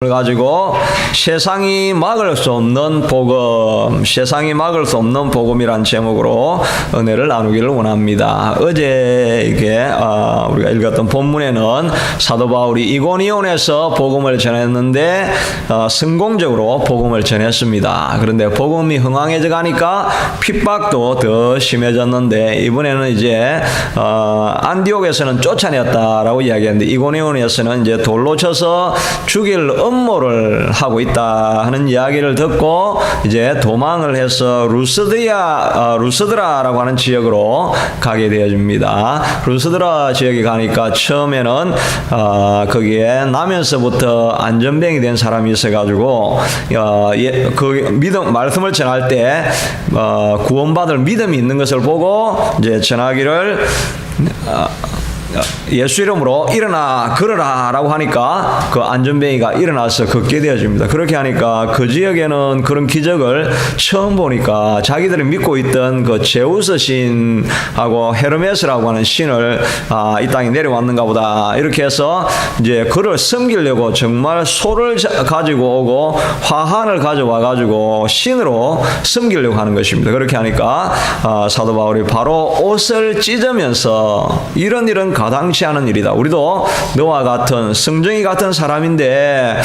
가지고 세상이 막을 수 없는 복음, 세상이 막을 수 없는 복음이란 제목으로 은혜를 나누기를 원합니다. 어제 우리가 읽었던 본문에는 사도 바울이 이고니온에서 복음을 전했는데 성공적으로 복음을 전했습니다. 그런데 복음이 흥황해져 가니까 핍박도 더 심해졌는데 이번에는 이제 안디옥에서는 쫓아냈다라고 이야기하는데 이고니온에서는 이제 돌로 쳐서 죽일 음모를 하고 있다 하는 이야기를 듣고 이제 도망을 해서 루스드라라고 하는 지역으로 가게 되어집니다. 루스드라 지역에 가니까 처음에는 거기에 나면서부터 안전병이 된 사람이 있어가지고 그 믿음 말씀을 전할 때 구원받을 믿음이 있는 것을 보고 이제 전하기를 예수 이름으로 일어나 걸어라 라고 하니까 그 안전뱅이가 일어나서 걷게 되어집니다. 그렇게 하니까 그 지역에는 그런 기적을 처음 보니까 자기들이 믿고 있던 그 제우스 신하고 헤르메스라고 하는 신을 이 땅에 내려왔는가 보다 이렇게 해서 이제 그를 섬기려고 정말 소를 가지고 오고 화환을 가져와 가지고 신으로 섬기려고 하는 것입니다. 그렇게 하니까 사도 바울이 바로 옷을 찢으면서 이런 가당치 않은 일이다. 우리도 너와 같은 성정이 같은 사람인데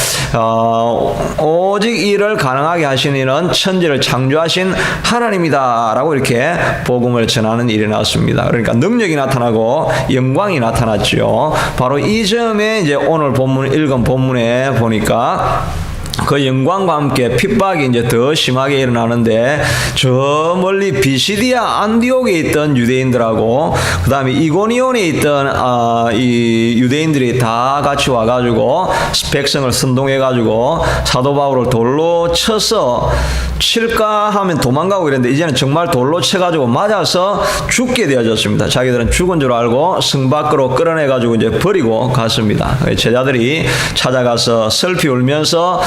오직 이를 가능하게 하신 이는 천지를 창조하신 하나님이다 라고 이렇게 복음을 전하는 일이 나왔습니다. 그러니까 능력이 나타나고 영광이 나타났죠. 바로 이 점에 이제 오늘 읽은 본문에 보니까 그 영광과 함께 핍박이 이제 더 심하게 일어나는데 저 멀리 비시디아 안디옥에 있던 유대인들하고 그 다음에 이고니온에 있던 이 유대인들이 다 같이 와가지고 백성을 선동해가지고 사도 바울을 돌로 쳐서 칠까 하면 도망가고 이랬는데 이제는 정말 돌로 쳐가지고 맞아서 죽게 되어졌습니다. 자기들은 죽은 줄 알고 성 밖으로 끌어내가지고 이제 버리고 갔습니다. 제자들이 찾아가서 슬피 울면서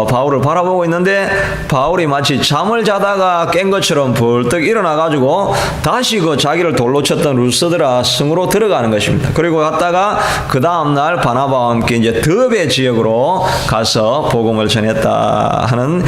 바울을 바라보고 있는데 바울이 마치 잠을 자다가 깬 것처럼 벌떡 일어나가지고 다시 그 자기를 돌로 쳤던 루스드라 성으로 들어가는 것입니다. 그리고 갔다가 그 다음날 바나바와 함께 이제 더베 지역으로 가서 복음을 전했다 하는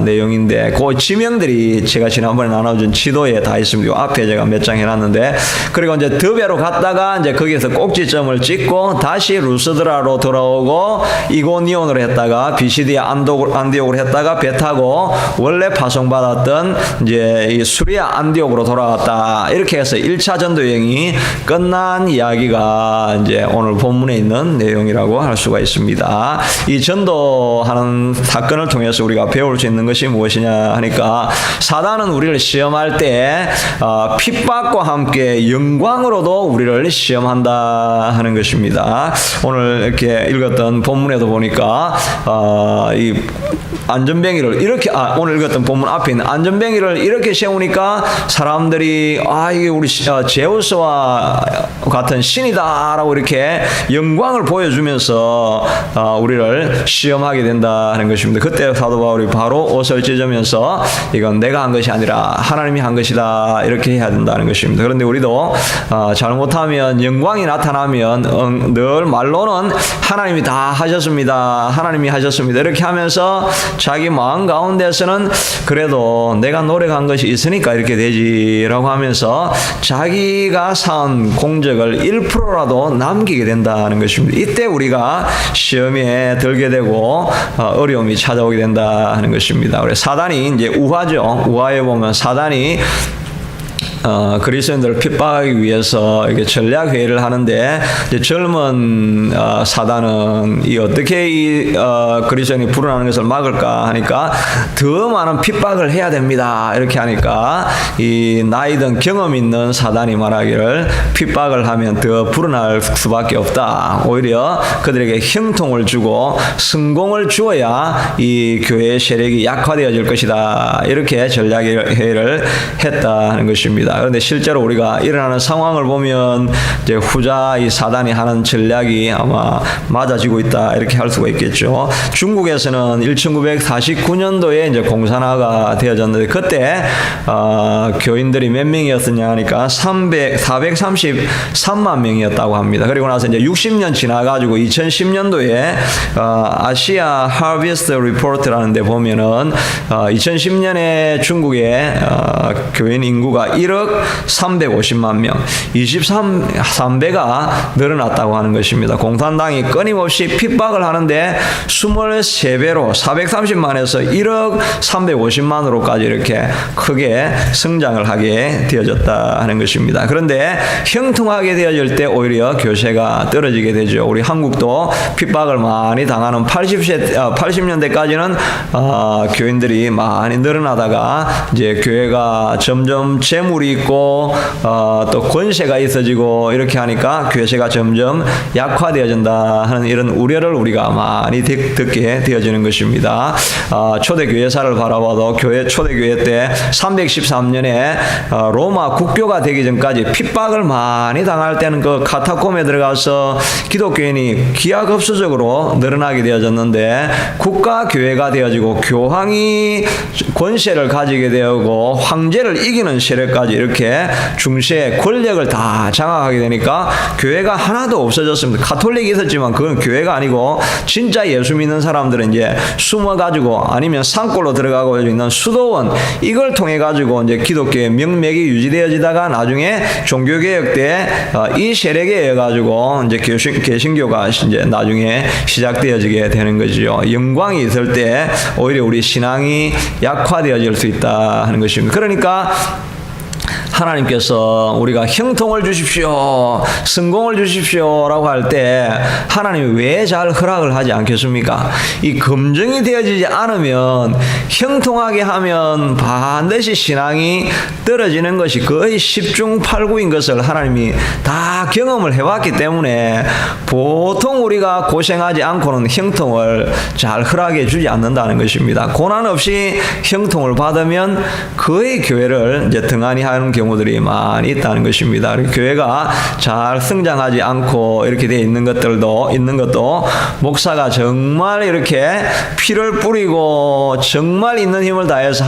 내용인데 그 지명들이 제가 지난번에 나눠준 지도에 다 있습니다. 앞에 제가 몇 장 해놨는데 그리고 이제 더베로 갔다가 이제 거기에서 꼭지점을 찍고 다시 루스드라로 돌아오고 이고니온으로 했다가 비시디아 안디옥으로 했다가 배 타고 원래 파송받았던 이제 이 수리아 안디옥으로 돌아갔다. 이렇게 해서 1차 전도 여행이 끝난 이야기가 이제 오늘 본문에 있는 내용이라고 할 수가 있습니다. 이 전도하는 사건을 통해서 우리가 배울 수 있는 것이 무엇이냐 하니까 사단은 우리를 시험할 때 핍박과 함께 영광으로도 우리를 시험한다 하는 것입니다. 오늘 이렇게 읽었던 본문에도 보니까 이 안전뱅이를 이렇게 오늘 읽었던 본문 앞에 있는 안전뱅이를 이렇게 세우니까 사람들이 이게 우리 제우스와 같은 신이다라고 이렇게 영광을 보여주면서 우리를 시험하게 된다 하는 것입니다. 그때 사도 바울이 바로 옷을 찢으면서 이건 내가 한 것이 아니라 하나님이 한 것이다 이렇게 해야 된다는 것입니다. 그런데 우리도 잘못하면 영광이 나타나면 늘 말로는 하나님이 다 하셨습니다. 하나님이 하셨습니다. 이렇게 하면서 자기 마음 가운데서는 그래도 내가 노력한 것이 있으니까 이렇게 되지라고 하면서 자기가 쌓은 공적을 1%라도 남기게 된다는 것입니다. 이때 우리가 시험에 들게 되고 어려움이 찾아오게 된다 하는 것입니다. 우리 사단이 이제 우화죠. 우화에 보면 사단이 그리스도인들을 핍박하기 위해서 이렇게 전략 회의를 하는데 이제 젊은 사단은 어떻게 이 그리스도인이 불어나는 것을 막을까 하니까 더 많은 핍박을 해야 됩니다. 이렇게 하니까 이 나이든 경험 있는 사단이 말하기를 핍박을 하면 더 불어날 수밖에 없다. 오히려 그들에게 형통을 주고 성공을 주어야 이 교회의 세력이 약화되어질 것이다. 이렇게 전략 회의를 했다는 것입니다. 것입니다. 그런데 실제로 우리가 일어나는 상황을 보면 이제 후자 이 사단이 하는 전략이 아마 맞아지고 있다 이렇게 할 수가 있겠죠. 중국에서는 1949년도에 이제 공산화가 되어졌는데 그때 교인들이 몇 명이었느냐 하니까 433만 명이었다고 합니다. 그리고 나서 이제 60년 지나가지고 2010년도에 아시아 하비스트 리포트라는 데 보면은 2010년에 중국의 교인 인구가 1억 350만 명, 23배가 늘어났다고 하는 것입니다. 공산당이 끊임없이 핍박을 하는데 23배로 430만에서 1억 350만으로까지 이렇게 크게 성장을 하게 되어졌다 하는 것입니다. 그런데 형통하게 되어질 때 오히려 교세가 떨어지게 되죠. 우리 한국도 핍박을 많이 당하는 80년대까지는 교인들이 많이 늘어나다가 이제 교회가 점점 재물이 있고 또 권세가 있어지고 이렇게 하니까 교세가 점점 약화되어진다 하는 이런 우려를 우리가 많이 듣게 되어지는 것입니다. 초대교회사를 바라봐도 초대교회 때 313년에 로마 국교가 되기 전까지 핍박을 많이 당할 때는 그 카타콤에 들어가서 기독교인이 기하급수적으로 늘어나게 되어졌는데 국가교회가 되어지고 교황이 권세를 가지게 되고 황제를 이기는 세력까지 이렇게 중세의 권력을 다 장악하게 되니까 교회가 하나도 없어졌습니다. 가톨릭이 있었지만 그건 교회가 아니고 진짜 예수 믿는 사람들은 이제 숨어가지고 아니면 산골로 들어가고 있는 수도원 이걸 통해 가지고 이제 기독교의 명맥이 유지되어지다가 나중에 종교개혁 때 이 세력에 의해 가지고 이제 개신교가 이제 나중에 시작되어지게 되는 거죠. 영광이 있을 때 오히려 우리 신앙이 약화되어질 수 있다 하는 것입니다. 그러니까 하나님께서 우리가 형통을 주십시오, 성공을 주십시오 라고 할 때 하나님이 왜 잘 허락을 하지 않겠습니까? 이 검증이 되어지지 않으면 형통하게 하면 반드시 신앙이 떨어지는 것이 거의 10중 8구인 것을 하나님이 다 경험을 해왔기 때문에 보통 우리가 고생하지 않고는 형통을 잘 허락해 주지 않는다는 것입니다. 고난 없이 형통을 받으면 거의 교회를 이제 등한히 하는 경우들이 많이 있다는 것입니다. 교회가 잘 성장하지 않고 이렇게 되어 있는 것도 목사가 정말 이렇게 피를 뿌리고 정말 있는 힘을 다해서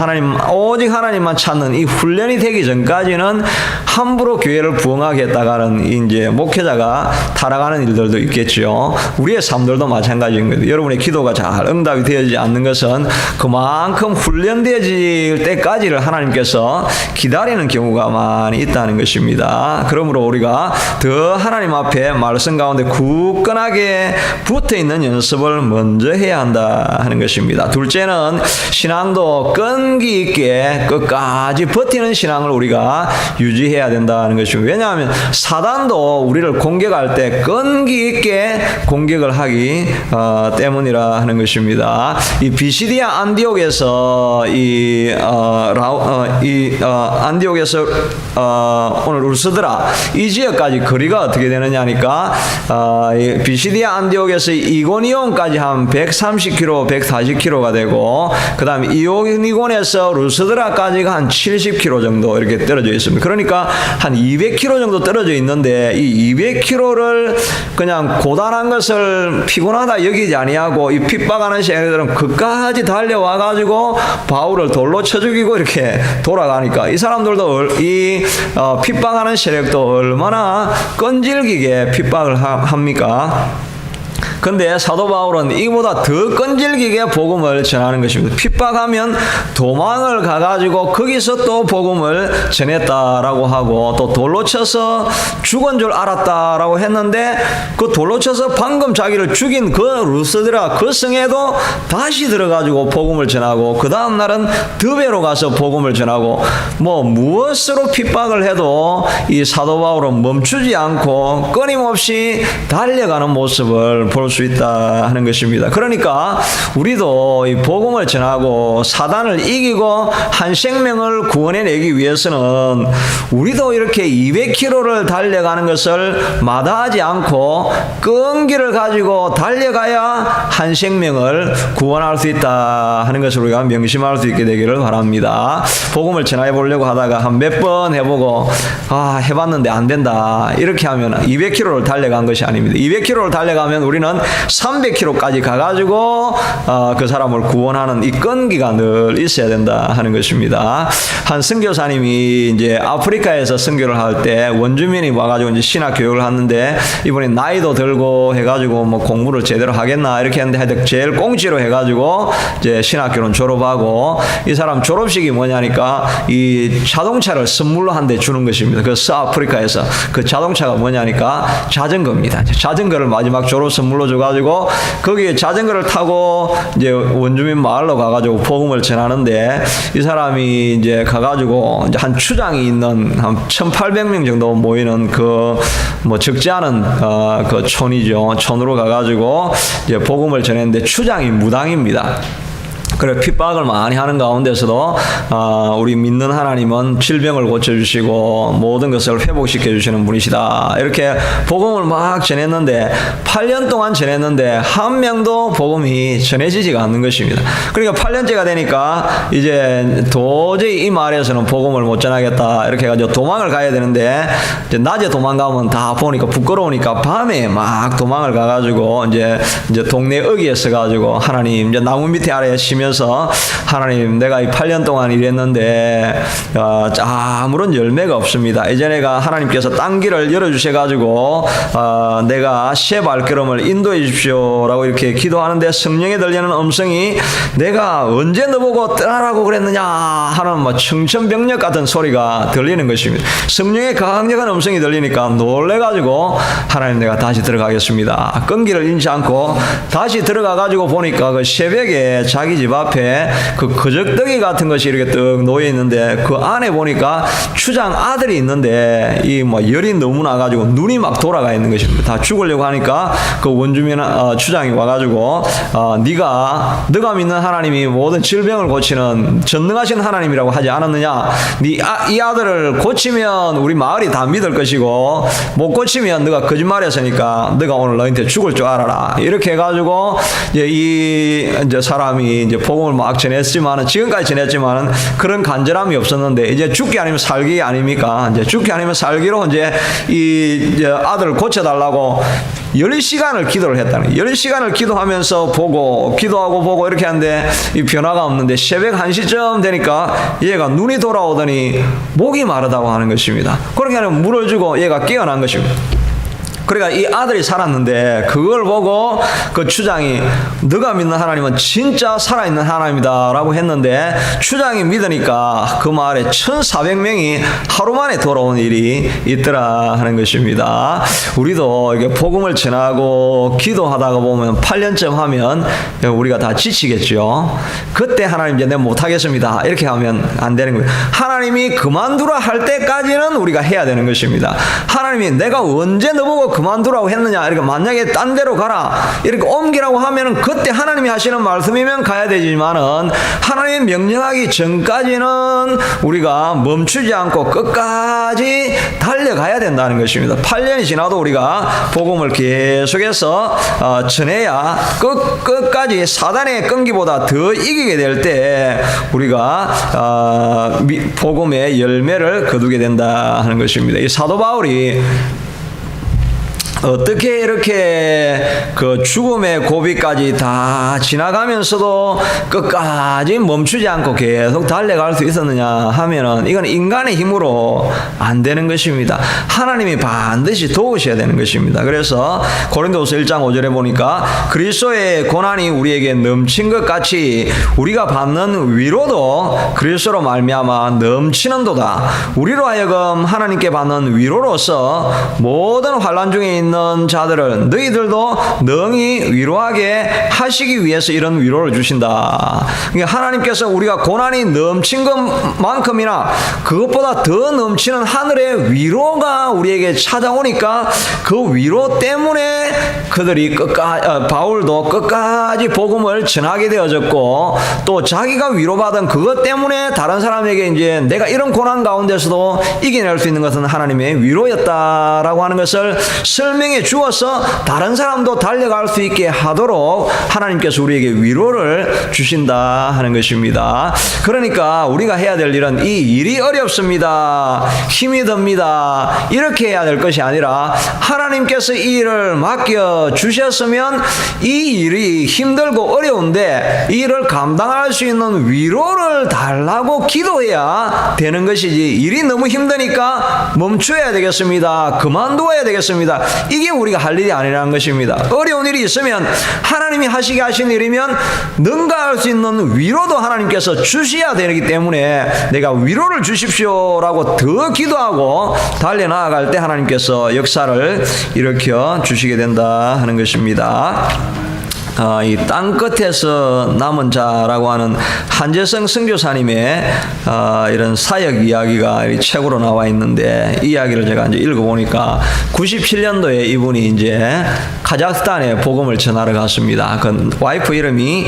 오직 하나님만 찾는 이 훈련이 되기 전까지는 함부로 교회를 부흥하겠다가는 이제 목회자가 타락하는 일들도 있겠죠. 우리의 삶들도 마찬가지인 거예요. 여러분의 기도가 잘 응답이 되어지지 않는 것은 그만큼 훈련되어질 때까지를 하나님께서 기다리는 경우가 많이 있다는 것입니다. 그러므로 우리가 더 하나님 앞에 말씀 가운데 굳건하게 붙어있는 연습을 먼저 해야 한다 하는 것입니다. 둘째는 신앙도 끈기 있게 끝까지 버티는 신앙을 우리가 유지해야 된다는 것입니다. 왜냐하면 사단도 우리를 공격할 때 끈기 있게 공격을 하기 때문이라 하는 것입니다. 이 비시디아 안디옥에서 안디옥에서 오늘 루스드라 이 지역까지 거리가 어떻게 되느냐니까 비시디아 안디옥에서 이고니온까지 한 130km, 140km가 되고 그 다음에 이고니온에서 루스드라까지가 한 70km 정도 이렇게 떨어져 있습니다. 그러니까 한 200km 정도 떨어져 있는데 이 200km를 그냥 고단한 것을 피곤하다 여기지 아니하고 이 핍박하는 세력들은 그까지 달려와 가지고 바울을 돌로 쳐 죽이고 이렇게 돌아가니까 이 사람들도 핍박하는 세력도 얼마나 끈질기게 핍박을 합니까? 근데 사도 바울은 이보다 더 끈질기게 복음을 전하는 것입니다. 핍박하면 도망을 가가지고 거기서 또 복음을 전했다라고 하고 또 돌로 쳐서 죽은 줄 알았다라고 했는데 그 돌로 쳐서 방금 자기를 죽인 그 루스드라 그 성에도 다시 들어가지고 복음을 전하고 그 다음 날은 더 배로 가서 복음을 전하고 무엇으로 핍박을 해도 이 사도 바울은 멈추지 않고 끊임없이 달려가는 모습을 볼 들어올 수 있다 하는 것입니다. 그러니까 우리도 이 복음을 전하고 사단을 이기고 한 생명을 구원해내기 위해서는 우리도 이렇게 200km를 달려가는 것을 마다하지 않고 끈기를 가지고 달려가야 한 생명을 구원할 수 있다 하는 것을 우리가 명심할 수 있게 되기를 바랍니다. 복음을 전해 보려고 하다가 한 몇 번 해보고 해봤는데 안 된다 이렇게 하면 200km를 달려간 것이 아닙니다. 200km를 달려가면 우리는 300km까지 가가지고 그 사람을 구원하는 이 끈기가 늘 있어야 된다 하는 것입니다. 한 선교사님이 이제 아프리카에서 선교를 할 때 원주민이 와가지고 이제 신학 교육을 하는데 이번에 나이도 들고 해가지고 뭐 공부를 제대로 하겠나 이렇게 했는데 하여튼 제일 꽁지로 해가지고 이제 신학교는 졸업하고 이 사람 졸업식이 뭐냐니까 이 자동차를 선물로 한 대 주는 것입니다. 그 서아프리카에서 그 자동차가 뭐냐니까 자전거입니다. 자전거를 마지막 졸업 선물로 줘가지고 거기에 자전거를 타고 이제 원주민 마을로 가가지고 복음을 전하는데 이 사람이 이제 가가지고 이제 한 추장이 있는 한 1,800명 정도 모이는 그 뭐 적지 않은 그 촌이죠. 촌으로 가가지고 이제 복음을 전했는데 추장이 무당입니다. 그래 핍박을 많이 하는 가운데서도 우리 믿는 하나님은 질병을 고쳐주시고 모든 것을 회복시켜 주시는 분이시다. 이렇게 복음을 막 전했는데 8년 동안 전했는데 한 명도 복음이 전해지지가 않는 것입니다. 그러니까 8년째가 되니까 이제 도저히 이 마을에서는 복음을 못 전하겠다 이렇게 해가지고 도망을 가야 되는데 이제 낮에 도망가면 다 보니까 부끄러우니까 밤에 막 도망을 가가지고 이제 동네 어귀에 서가지고 하나님 이제 나무 밑에 아래에 쉬면서 하나님 내가 이 8년 동안 일했는데 아무런 열매가 없습니다. 이제내가 하나님께서 딴 길을 열어주셔가지고 내가 새 발걸음을 인도해 주십시오라고 이렇게 기도하는데 성령에 들리는 음성이 내가 언제 너보고 떠나라고 그랬느냐 하는 뭐 청천벽력 같은 소리가 들리는 것입니다. 성령의 강력한 음성이 들리니까 놀래가지고 하나님 내가 다시 들어가겠습니다. 끈기를 잃지 않고 다시 들어가가지고 보니까 그 새벽에 자기 집 앞에 그 거적더기 같은 것이 이렇게 떡 놓여 있는데 그 안에 보니까 추장 아들이 있는데 이 뭐 열이 너무 나가지고 눈이 막 돌아가 있는 것입니다. 다 죽으려고 하니까 그 원주민 추장이 와가지고 네가 믿는 하나님이 모든 질병을 고치는 전능하신 하나님이라고 하지 않았느냐? 이 아들을 고치면 우리 마을이 다 믿을 것이고 못 고치면 네가 거짓말했으니까 네가 오늘 너한테 죽을 줄 알아라. 이렇게 해가지고 이제 사람이 이제 복음을 막 전했지만은 지금까지 전했지만은 그런 간절함이 없었는데 이제 죽기 아니면 살기 아닙니까? 이제 죽기 아니면 살기로 이제 이제 아들을 고쳐달라고 10시간을 기도를 했다는 거예요. 10시간을 기도하면서 기도하고 보고 이렇게 하는데 이 변화가 없는데 새벽 1시쯤 되니까 얘가 눈이 돌아오더니 목이 마르다고 하는 것입니다. 그렇게 하면 물을 주고 얘가 깨어난 것입니다. 그러니까 이 아들이 살았는데 그걸 보고 그 추장이 너가 믿는 하나님은 진짜 살아있는 하나님이다 라고 했는데 추장이 믿으니까 그 마을에 1,400명이 하루 만에 돌아온 일이 있더라 하는 것입니다. 우리도 이게 복음을 전하고 기도하다가 보면 8년쯤 하면 우리가 다 지치겠죠. 그때 하나님 이제 내가 못하겠습니다 이렇게 하면 안 되는 거예요. 하나님이 그만두라 할 때까지는 우리가 해야 되는 것입니다. 하나님이 내가 언제 너보고 그만두라고 했느냐 이렇게 만약에 딴 데로 가라 이렇게 옮기라고 하면은 그때 하나님이 하시는 말씀이면 가야 되지만은 하나님 명령하기 전까지는 우리가 멈추지 않고 끝까지 달려가야 된다는 것입니다. 8년이 지나도 우리가 복음을 계속해서 전해야 끝까지 사단의 끈기보다 더 이기게 될 때 우리가 복음의 열매를 거두게 된다 하는 것입니다. 이 사도 바울이 어떻게 이렇게 그 죽음의 고비까지 다 지나가면서도 끝까지 멈추지 않고 계속 달려갈 수 있었느냐 하면은 이건 인간의 힘으로 안 되는 것입니다. 하나님이 반드시 도우셔야 되는 것입니다. 그래서 고린도후서 1장 5절에 보니까 그리스도의 고난이 우리에게 넘친 것 같이 우리가 받는 위로도 그리스도로 말미암아 넘치는도다. 우리로 하여금 하나님께 받는 위로로서 모든 환난 중에 있는 있는 자들을 너희들도 능히 위로하게 하시기 위해서 이런 위로를 주신다. 그러니까 하나님께서 우리가 고난이 넘친 것만큼이나 그것보다 더 넘치는 하늘의 위로가 우리에게 찾아오니까 그 위로 때문에 그들이 바울도 끝까지 복음을 전하게 되어졌고, 또 자기가 위로받은 그것 때문에 다른 사람에게 이제 내가 이런 고난 가운데서도 이겨낼 수 있는 것은 하나님의 위로였다라고 하는 것을 설명해 주어서 다른 사람도 달려갈 수 있게 하도록 하나님께서 우리에게 위로를 주신다 하는 것입니다. 그러니까 우리가 해야 될 일은 이 일이 어렵습니다, 힘이 듭니다, 이렇게 해야 될 것이 아니라 하나님께서 이 일을 맡겨 주셨으면 이 일이 힘들고 어려운데 이 일을 감당할 수 있는 위로를 달라고 기도해야 되는 것이지, 일이 너무 힘드니까 멈춰야 되겠습니다, 그만두어야 되겠습니다, 이게 우리가 할 일이 아니라는 것입니다. 어려운 일이 있으면 하나님이 하시게 하신 일이면 능가할 수 있는 위로도 하나님께서 주셔야 되기 때문에 내가 위로를 주십시오라고 더 기도하고 달려나아갈 때 하나님께서 역사를 일으켜 주시게 된다 하는 것입니다. 이 땅 끝에서 남은 자라고 하는 한재성 선교사님의 이런 사역 이야기가 이 책으로 나와 있는데, 이 이야기를 제가 이제 읽어보니까 97년도에 이분이 이제 카자흐스탄에 복음을 전하러 갔습니다. 그 와이프 이름이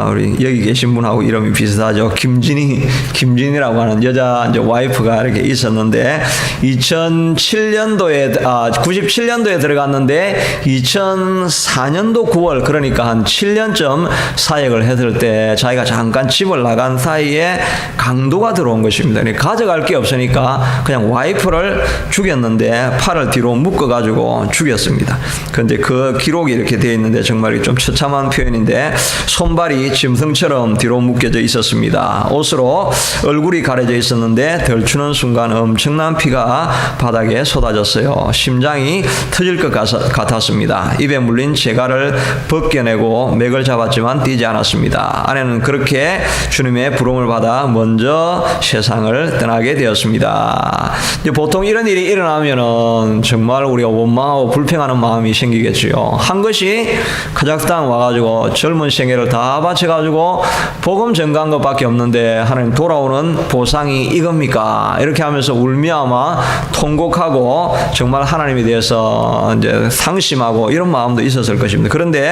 우리 여기 계신 분하고 이름이 비슷하죠. 김진이라고 하는 여자 이제 와이프가 이렇게 있었는데, 97년도에 들어갔는데 2004년도 9월, 그러니까 한 7년쯤 사역을 했을 때 자기가 잠깐 집을 나간 사이에 강도가 들어온 것입니다. 가져갈 게 없으니까 그냥 와이프를 죽였는데 팔을 뒤로 묶어가지고 죽였습니다. 그런데 그 기록이 이렇게 되어 있는데 정말 좀 처참한 표현인데, 손발이 짐승처럼 뒤로 묶여져 있었습니다. 옷으로 얼굴이 가려져 있었는데 덜추는 순간 엄청난 피가 바닥에 쏟아졌어요. 심장이 터질 것 같았습니다. 입에 물린 재갈을 벗겨내고 맥을 잡았지만 뛰지 않았습니다. 아내는 그렇게 주님의 부름을 받아 먼저 세상을 떠나게 되었습니다. 보통 이런 일이 일어나면은 정말 우리가 원망하고 불평하는 마음이 생기겠지요. 한 것이 카자흐스탄 와가지고 젊은 생애를 다 바쳐가지고 복음 전가한 것밖에 없는데 하나님 돌아오는 보상이 이겁니까? 이렇게 하면서 울며아마 통곡하고 정말 하나님에 대해서 이제 상심하고 이런 마음도 있었을 것입니다. 그런데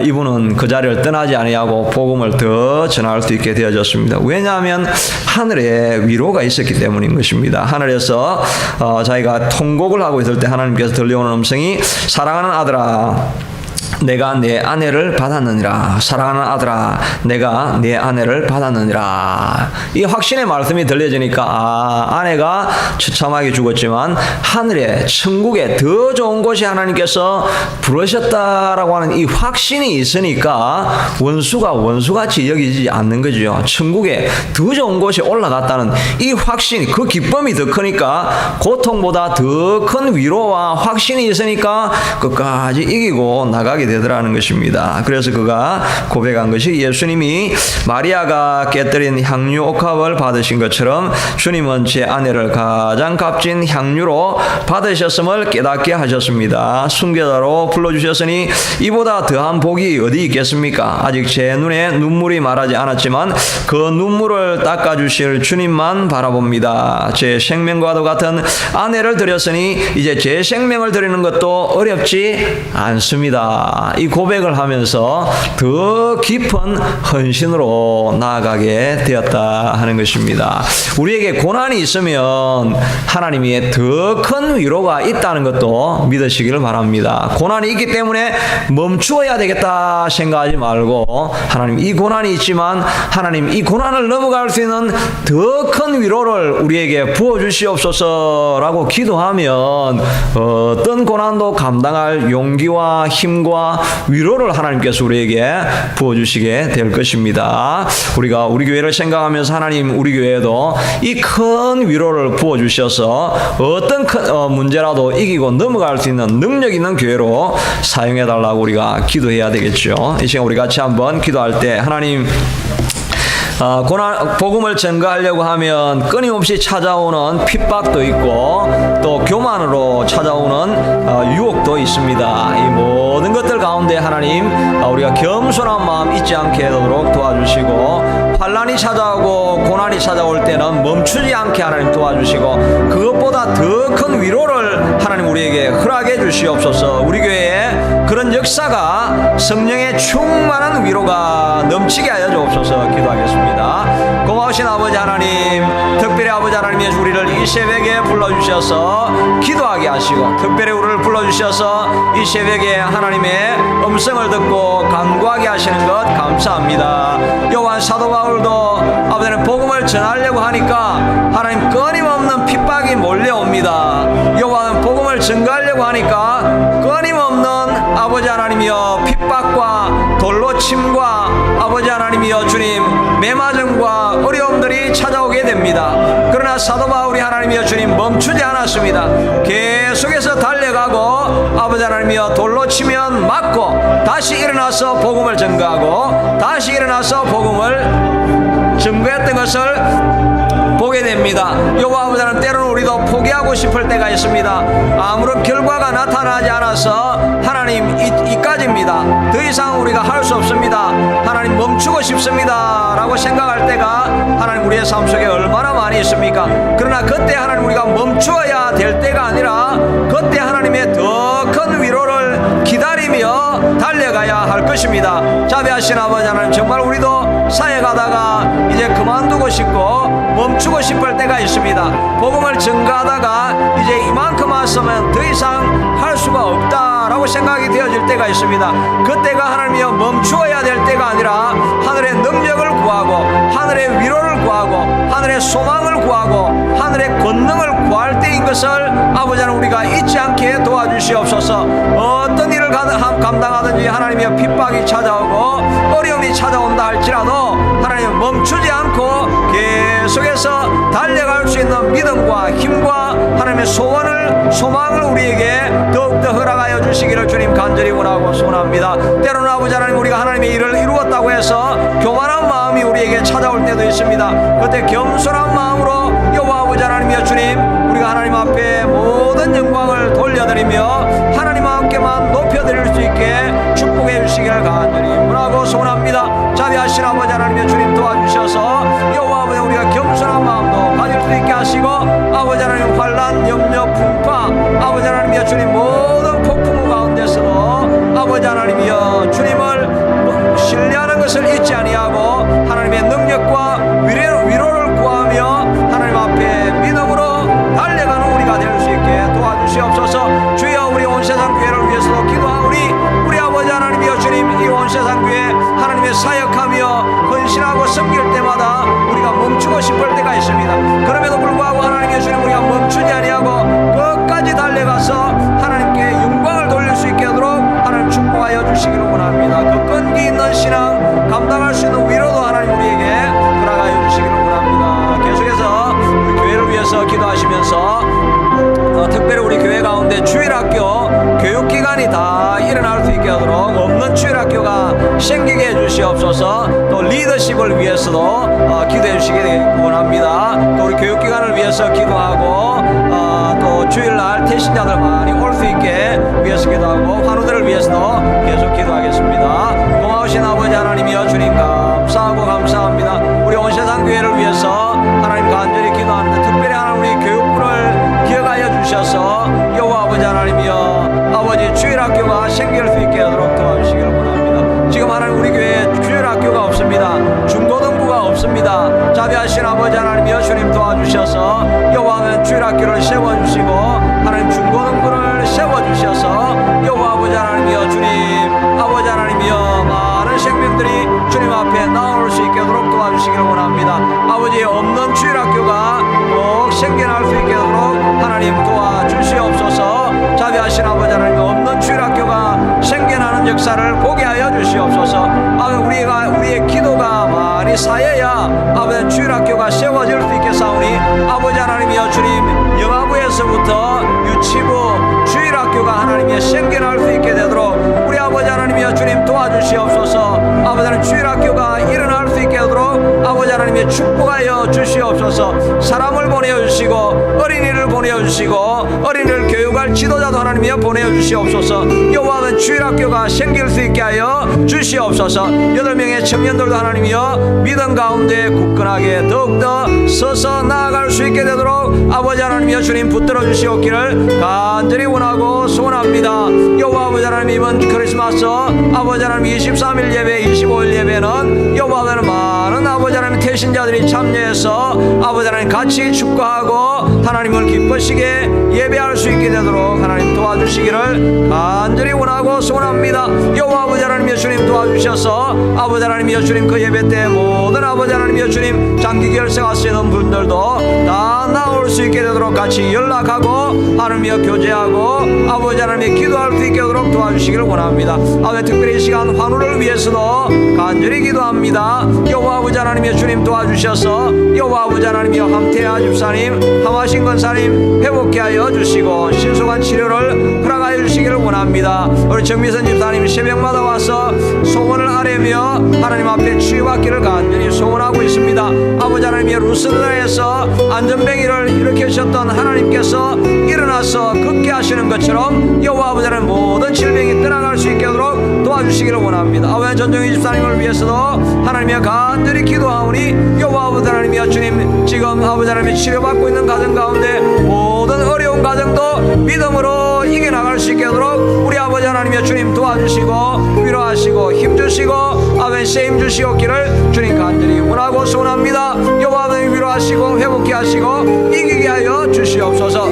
이분은 그 자리를 떠나지 아니하고 복음을 더 전할 수 있게 되어졌습니다. 왜냐하면 하늘에 위로가 있었기 때문인 것입니다. 하늘에서 자기가 통곡을 하고 있을 때 하나님께서 들려오는 음성이, 사랑하는 아들아, 내가 내 아내를 받았느니라. 사랑하는 아들아, 내가 내 아내를 받았느니라. 이 확신의 말씀이 들려지니까 아내가 처참하게 죽었지만 하늘에 천국에 더 좋은 곳이 하나님께서 부르셨다라고 하는 이 확신이 있으니까 원수같이 여기지 않는 거죠. 천국에 더 좋은 곳이 올라갔다는 이 확신, 그 기쁨이 더 크니까 고통보다 더 큰 위로와 확신이 있으니까 끝까지 이기고 나가게 되더라는 것입니다. 그래서 그가 고백한 것이, 예수님이 마리아가 깨뜨린 향유 옥합을 받으신 것처럼 주님은 제 아내를 가장 값진 향유로 받으셨음을 깨닫게 하셨습니다. 순교자로 불러주셨으니 이보다 더한 복이 어디 있겠습니까? 아직 제 눈에 눈물이 말하지 않았지만 그 눈물을 닦아주실 주님만 바라봅니다. 제 생명과도 같은 아내를 드렸으니 이제 제 생명을 드리는 것도 어렵지 않습니다. 이 고백을 하면서 더 깊은 헌신으로 나아가게 되었다 하는 것입니다. 우리에게 고난이 있으면 하나님이 더 큰 위로가 있다는 것도 믿으시기를 바랍니다. 고난이 있기 때문에 멈추어야 되겠다 생각하지 말고, 하나님 이 고난이 있지만 하나님 이 고난을 넘어갈 수 있는 더 큰 위로를 우리에게 부어주시옵소서라고 기도하면 어떤 고난도 감당할 용기와 힘과 위로를 하나님께서 우리에게 부어주시게 될 것입니다. 우리가 우리 교회를 생각하면서 하나님 우리 교회에도 이 큰 위로를 부어주셔서 어떤 큰 문제라도 이기고 넘어갈 수 있는 능력 있는 교회로 사용해달라고 우리가 기도해야 되겠죠. 이 시간 우리 같이 한번 기도할 때, 하나님 복음을 전가하려고 하면 끊임없이 찾아오는 핍박도 있고 또 교만으로 찾아오는 유혹도 있습니다. 이 모든 것들 가운데 하나님 우리가 겸손한 마음 잊지 않게 되도록 도와주시고, 환난이 찾아오고 고난이 찾아올 때는 멈추지 않게 하나님 도와주시고, 그것보다 더 큰 위로를 하나님 우리에게 허락해 주시옵소서. 우리 교회에 그런 역사가 성령의 충만한 위로가 넘치게 하여 주옵소서. 기도하겠습니다. 고마우신 아버지 하나님, 특별히 아버지 하나님의 우리를 이 새벽에 불러주셔서 기도하게 하시고, 특별히 우리를 불러주셔서 이 새벽에 하나님의 음성을 듣고 간구하게 하시는 것 감사합니다. 요한 사도 바울도 아버지는 복음을 전하려고 하니까 하나님 끊임없는 핍박이 몰려옵니다. 요한은 복음을 전가하려고 하니까 끊임없는 아버지 하나님이여 핍박과 돌로 침과 아버지 하나님이여 주님 매맞음과 어려움들이 찾아오게 됩니다. 그러나 사도 바울이 하나님이여 주님 멈추지 않았습니다. 계속해서 달려가고 아버지 하나님이여 돌로 치면 맞고 다시 일어나서 복음을 전가하고 다시 일어나서 복음을 증거했던 것을 보게 됩니다. 여호와 아버지는 때로는 우리도 포기하고 싶을 때가 있습니다. 아무런 결과가 나타나지 않아서 하나님 이까지입니다. 더 이상 우리가 할 수 없습니다. 하나님 멈추고 싶습니다 라고 생각할 때가 하나님 우리의 삶 속에 얼마나 많이 있습니까? 그러나 그때 하나님 우리가 멈추어야 될 때가 아니라 그때 하나님의 더 큰 위로를 기다리며 달려가야 할 것입니다. 자비하신 아버지 하나님, 정말 우리도 사회 가다가 이제 그만두고 싶고 멈추고 싶을 때가 있습니다. 복음을 전가하다가 이제 이만큼 왔으면 더 이상 할 수가 없다라고 생각이 되어질 때가 있습니다. 그때가 하나님이여 멈추어야 될 때가 아니라 하늘의 능력을 구하고 하늘의 위로를 구하고 하늘의 소망을 구하고 하늘의 권능을 구할 때인 것을 아버지 하나님 우리가 잊지 않게 도와주시옵소서. 어떤 일을 감당하든지 하나님이여 핍박이 찾아오고 어려움이 찾아온다 할지라도 하나님 멈추지 않고 계속해서 달려갈 수 있는 믿음과 힘과 하나님의 소망을 우리에게 더욱더 허락하여 주시기를 주님 간절히 원하고 소원합니다. 때로는 아버지 하나님 우리가 하나님의 일을 이루었다고 해서 교만한 마음이 우리에게 찾아올 때도 있습니다. 그때 겸손한 마음으로 여호와 아버지 하나님이여 주님, 우리가 하나님 앞에 모든 영광을 돌려드리며 하나님 함께만 높여드릴 수 있게 축복해 주시기를 간절히 원하고 소원합니다. 자비하신 아버지 하나님이여 주님 도와주셔서 여호와 아버지 우리가 겸손한 마음도 가질 수 있게 하시고, 아버지 하나님 환난 염려 풍파 아버지 하나님이여 주님 모든 폭풍 가운데서도 아버지 하나님이여 주님을 신뢰하는 것을 잊지 아니하고 하나님의 능력과 위로를 구하며 하나님 앞에 믿음으로 달려가는 우리가 될 수 있게 도와주시옵소서. 주여, 우리 온 세상 교회를 위해서도 기도하오니 우리 아버지 하나님이여 주님, 이 온 세상 교회 하나님의 사역하며 헌신하고 섬길 때마다 우리가 멈추고 싶을 때가 있습니다. 그럼에도 불구하고 하나님이여 주님 우리가 멈추지 아니하고 끝까지 달려가서 하나님께 영광을 돌릴 수 있게 하도록 하나님 축복하여 주시기를 원합니다. 그 끈기 있는 신앙 감당할 수 있는 위로도 하나님 우리에게 허락하여 주시기를 원합니다. 계속해서 우리 교회를 위해서 기도하시면서 특별히 우리 교회 가운데 주일학교 교육기관이 다 일어날 수 있게 하도록 없는 주일학교가 생기게 해주시옵소서. 또 리더십을 위해서도 기도해 주시기 원합니다. 또 우리 교육기관을 위해서 기도하고 또 주일날 태신자들 많이 올 수 있게 위해서 기도하고 환우들을 위해서도 계속 기도하겠습니다. 고마우신 아버지 하나님이여 주님 감사하고 감사합니다. 우리 온 세상 교회를 위해서 하나님 간절히 기도하는데 특별히 하나님 우리 교육부를 기억하여 주셔서 여호와 아버지 하나님이여 아버지 주일학교가 생길 수 있게 하도록 도와주시기를 원합니다. 지금 하나님 우리 교회에 주일학교가 없습니다. 중고등부가 없습니다. 자비하신 아버지 하나님이여 주님 도와주셔서 여호와는 주일학교를 세워주시고 하나님 중고등부를 세워주셔서 여호와 아버지 하나님이여 주님 아버지 하나님이여 많은 생명들이 주님 앞에 나올 수 있게 하도록 도와주시기를 원합니다. 아버지 없는 주일학교가 꼭 생겨날 수 있게 하도록 하나님 도와주시옵소서. 자비하신 아버지 하나님 없는 주일학교가 생겨나는 역사를 보게 하여 주시옵소서. 우리의 기도가 많이 쌓여야 아버지 주일학교가 세워질 수 있겠사오니 아버지 하나님이여 주님 영아부에서부터 유치부 주일학교가 하나님의 생겨날 수 있게 되도록 우리 아버지 하나님이여 주님 도와주시옵소서. 아버지 하나님 주일학교가 일어날 수 있게 하도록 아버지 하나님의 축복하여 주시옵소서. 사람을 보내어 주시고 어린이를 보내어 주시고 어린이를 교육할 지도자도 하나님이여 보내어 주시옵소서. 여호와는 주일학교가 생길 수 있게 하여 주시옵소서. 8명의 청년들도 하나님이여 믿음 가운데 굳건하게 더욱더 서서 나아갈 수 있게 되도록 아버지 하나님이여 주님 붙들어 주시옵기를 간절히 원하고 소원합니다. 여호와 아버지 하나님, 이번 크리스마스 아버지 하나님 23일 예배 25일 예배는 여호와 아버지 많은 아버지 하나님 태신자들이 참여해서 아버지 하나님 같이 축구하고 하나님을 기쁘시게 예배할 수 있게 되도록 하나님 도와주시기를 간절히 원하고 소원합니다. 여호와 아버지 하나님 예수님 도와주셔서 아버지 하나님 예수님 그 예배 때 모든 아버지 하나님 예수님 장기 결석하시는 분들도 다 나올 수 있게 되도록 같이 연락하고 하나님이여 교제하고 아버지 하나님이 기도할 수 있게 되도록 도와주시기를 원합니다. 아버지 특별히 이 시간 환우를 위해서도 간절히 기도합니다. 여호와 아버지 하나님 예수님 도와주셔서 여호와 아버지 하나님이여 함태아 집사님 하마신 권사님 회복케 하여 주시고 신속한 치료를 허락하여 주시기를 원합니다. 우리 정미선 집사님 새벽마다 와서 소원을 아뢰며 하나님 앞에 치유받기를 간절히 소원하고 있습니다. 아버지 하나님의 루스드라에서 안전뱅이를 일으키셨던 하나님께서 일어나서 걷게 하시는 것처럼 여호와 아버지 하나님 모든 질병이 떠나갈 수 있게 하도록 도와주시기를 원합니다. 아버지 전정희 집사님을 위해서도 하나님의 간절히 기도하오니 여호와 아버지 하나님이여 주님, 지금 아버지 하나님이 치료받고 있는 가정 가운데 모든 어려운 가정도 믿음으로 이겨나갈 수 있게 하도록 우리 아버지 하나님이여 주님 도와주시고 위로하시고 힘주시고 아멘 세임 주시옵기를 주님 간절히 원하고 소원합니다. 여호와 아버지 위로하시고 회복케 하시고 이기게 하여 주시옵소서.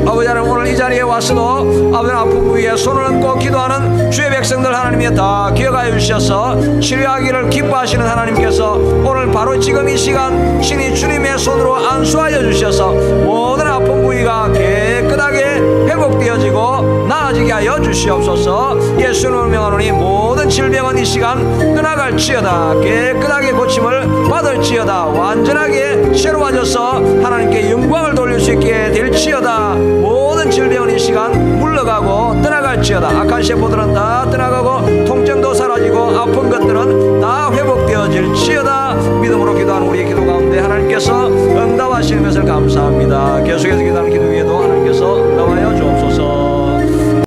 아버지 하나님, 오늘 이 자리에 와서도 아버지 아픈 부위에 손을 얹고 기도하는 주의 백성들 하나님이 다 기억하여 주셔서 치료하기를 기뻐하시는 하나님께서 오늘 바로 지금 이 시간 신이 주님의 손으로 안수하여 주셔서 모든 아픈 부위가 깨끗하게 회복되어지고 나아지게 하여 주시옵소서. 예수님을 명하노니 모든 질병은 이 시간 떠나갈지어다. 깨끗하게 고침을 받을지어다. 완전하게 새로워져서 하나님께 영광을 돌릴 수 있게 될지어다. 모든 질병은 이 시간 물러가고 떠나갈지어다. 악한 세포들은 다 떠나가고 통증도 사라지고 아픈 것들은 다 회복되어질지어다. 믿음으로 기도하는 우리의 기도 가운데 하나님께서 응답하시는 것을 감사합니다. 계속해서 기도하는 기도 위에도